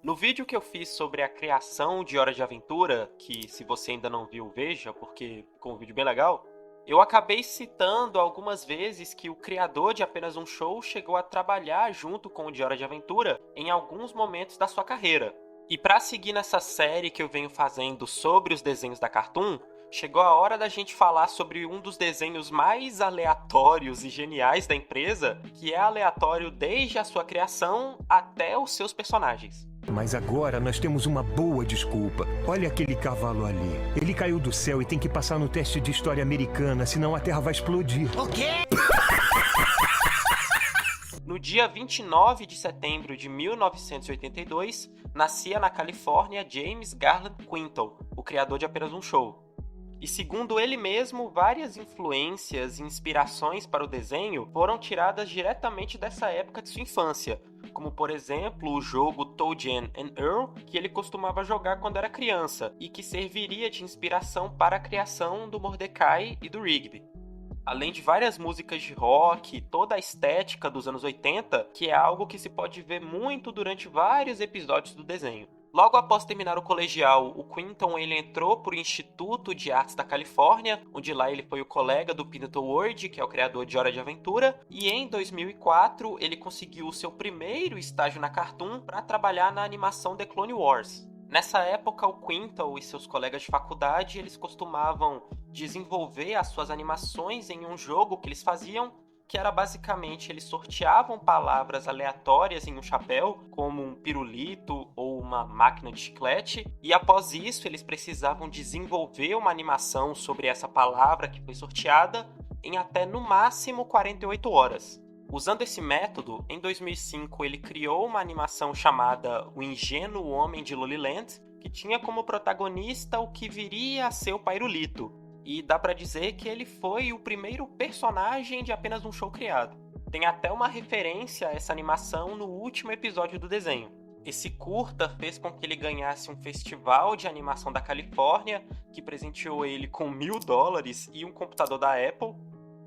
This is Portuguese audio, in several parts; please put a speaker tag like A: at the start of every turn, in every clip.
A: No vídeo que eu fiz sobre a criação de Hora de Aventura, que se você ainda não viu, veja, porque ficou um vídeo bem legal, eu acabei citando algumas vezes que o criador de Apenas um Show chegou a trabalhar junto com o de Hora de Aventura em alguns momentos da sua carreira. E para seguir nessa série que eu venho fazendo sobre os desenhos da Cartoon, chegou a hora da gente falar sobre um dos desenhos mais aleatórios e geniais da empresa, que é aleatório desde a sua criação até os seus personagens.
B: Mas agora nós temos uma boa desculpa. Olha aquele cavalo ali. Ele caiu do céu e tem que passar no teste de história americana, senão a Terra vai explodir.
C: O quê?
A: No dia 29 de setembro de 1982, nascia na Califórnia James Garland Quintal, o criador de Apenas um Show. E segundo ele mesmo, várias influências e inspirações para o desenho foram tiradas diretamente dessa época de sua infância, como por exemplo o jogo Toe Jam and Earl, que ele costumava jogar quando era criança e que serviria de inspiração para a criação do Mordecai e do Rigby. Além de várias músicas de rock, toda a estética dos anos 80, que é algo que se pode ver muito durante vários episódios do desenho. Logo após terminar o colegial, o Quinton ele entrou para o Instituto de Artes da Califórnia, onde lá ele foi o colega do Pinnacle Ward, que é o criador de Hora de Aventura, e em 2004 ele conseguiu o seu primeiro estágio na Cartoon para trabalhar na animação The Clone Wars. Nessa época, o Quintal e seus colegas de faculdade eles costumavam desenvolver as suas animações em um jogo que eles faziam, que era basicamente, eles sorteavam palavras aleatórias em um chapéu, como um pirulito ou uma máquina de chiclete, e após isso eles precisavam desenvolver uma animação sobre essa palavra que foi sorteada em até no máximo 48 horas. Usando esse método, em 2005 ele criou uma animação chamada O Ingênuo Homem de Loliland, que tinha como protagonista o que viria a ser o Pairulito. E dá pra dizer que ele foi o primeiro personagem de Apenas um Show criado. Tem até uma referência a essa animação no último episódio do desenho. Esse curta fez com que ele ganhasse um festival de animação da Califórnia, que presenteou ele com $1.000 e um computador da Apple.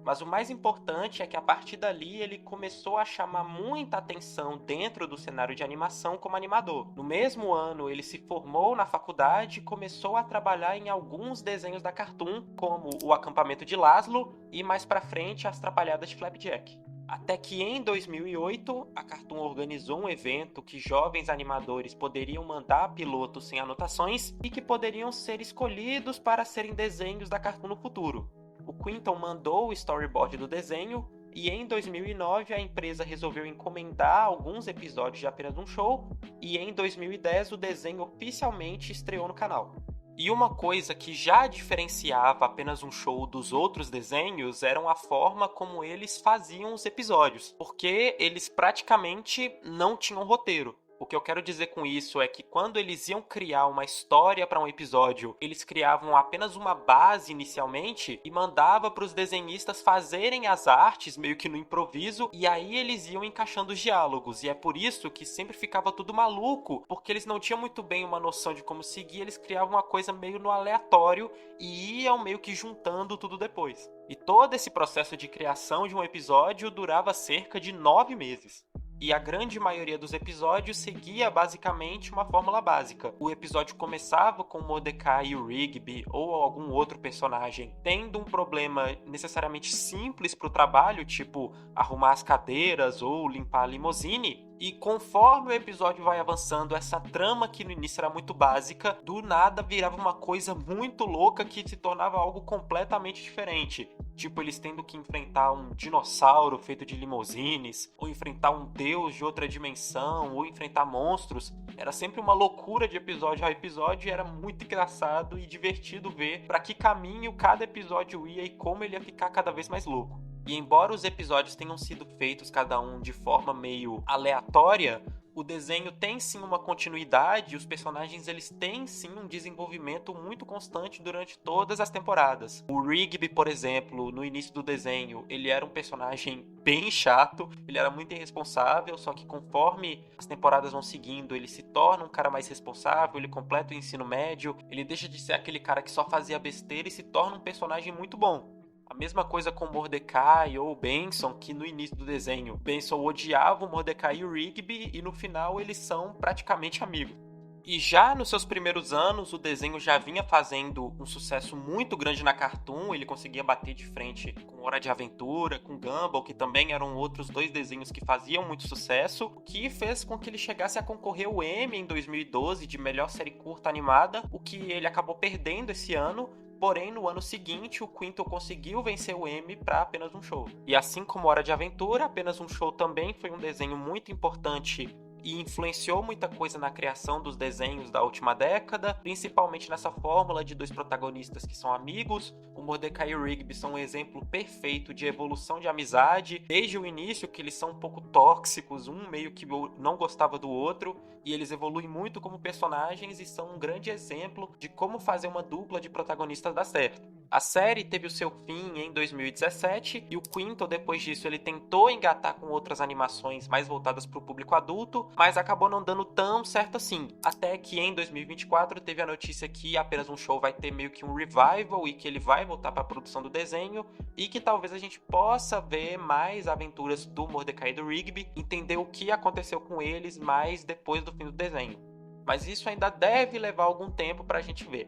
A: Mas o mais importante é que a partir dali ele começou a chamar muita atenção dentro do cenário de animação como animador. No mesmo ano ele se formou na faculdade e começou a trabalhar em alguns desenhos da Cartoon, como O Acampamento de Laszlo e mais pra frente As Trapalhadas de Flapjack. Até que em 2008 a Cartoon organizou um evento que jovens animadores poderiam mandar pilotos sem anotações e que poderiam ser escolhidos para serem desenhos da Cartoon no futuro. O Quinton mandou o storyboard do desenho e em 2009 a empresa resolveu encomendar alguns episódios de Apenas um Show e em 2010 o desenho oficialmente estreou no canal. E uma coisa que já diferenciava Apenas um Show dos outros desenhos era a forma como eles faziam os episódios, porque eles praticamente não tinham roteiro. O que eu quero dizer com isso é que quando eles iam criar uma história para um episódio, eles criavam apenas uma base inicialmente e mandava para os desenhistas fazerem as artes meio que no improviso e aí eles iam encaixando os diálogos. E é por isso que sempre ficava tudo maluco, porque eles não tinham muito bem uma noção de como seguir, eles criavam uma coisa meio no aleatório e iam meio que juntando tudo depois. E todo esse processo de criação de um episódio durava cerca de 9 meses. E a grande maioria dos episódios seguia basicamente uma fórmula básica. O episódio começava com o Mordecai e o Rigby ou algum outro personagem tendo um problema necessariamente simples para o trabalho, tipo arrumar as cadeiras ou limpar a limusine. E conforme o episódio vai avançando, essa trama que no início era muito básica, do nada virava uma coisa muito louca que se tornava algo completamente diferente. Tipo, eles tendo que enfrentar um dinossauro feito de limousines, ou enfrentar um deus de outra dimensão, ou enfrentar monstros. Era sempre uma loucura de episódio a episódio e era muito engraçado e divertido ver para que caminho cada episódio ia e como ele ia ficar cada vez mais louco. E embora os episódios tenham sido feitos cada um de forma meio aleatória, o desenho tem sim uma continuidade e os personagens eles têm sim um desenvolvimento muito constante durante todas as temporadas. O Rigby, por exemplo, no início do desenho, ele era um personagem bem chato, ele era muito irresponsável, só que conforme as temporadas vão seguindo, ele se torna um cara mais responsável, ele completa o ensino médio, ele deixa de ser aquele cara que só fazia besteira e se torna um personagem muito bom. A mesma coisa com Mordecai ou Benson, que no início do desenho, Benson odiava o Mordecai e o Rigby, e no final eles são praticamente amigos. E já nos seus primeiros anos, o desenho já vinha fazendo um sucesso muito grande na Cartoon. Ele conseguia bater de frente com Hora de Aventura, com Gumball, que também eram outros dois desenhos que faziam muito sucesso, o que fez com que ele chegasse a concorrer ao Emmy em 2012 de melhor série curta animada, o que ele acabou perdendo esse ano. Porém, no ano seguinte, o Quinto conseguiu vencer o Emmy para Apenas um Show. E assim como Hora de Aventura, Apenas um Show também foi um desenho muito importante e influenciou muita coisa na criação dos desenhos da última década, principalmente nessa fórmula de dois protagonistas que são amigos. O Mordecai e o Rigby são um exemplo perfeito de evolução de amizade, desde o início que eles são um pouco tóxicos, um meio que não gostava do outro, e eles evoluem muito como personagens e são um grande exemplo de como fazer uma dupla de protagonistas dar certo. A série teve o seu fim em 2017 e o Quinto, depois disso, ele tentou engatar com outras animações mais voltadas para o público adulto, mas acabou não dando tão certo assim. Até que em 2024 teve a notícia que Apenas um Show vai ter meio que um revival e que ele vai voltar para a produção do desenho e que talvez a gente possa ver mais aventuras do Mordecai e do Rigby, entender o que aconteceu com eles mais depois do fim do desenho. Mas isso ainda deve levar algum tempo para a gente ver.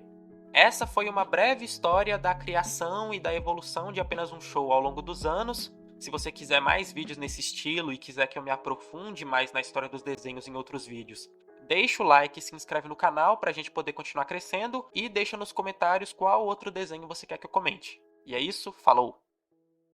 A: Essa foi uma breve história da criação e da evolução de Apenas um Show ao longo dos anos. Se você quiser mais vídeos nesse estilo e quiser que eu me aprofunde mais na história dos desenhos em outros vídeos, deixa o like e se inscreve no canal para a gente poder continuar crescendo e deixa nos comentários qual outro desenho você quer que eu comente. E é isso, falou!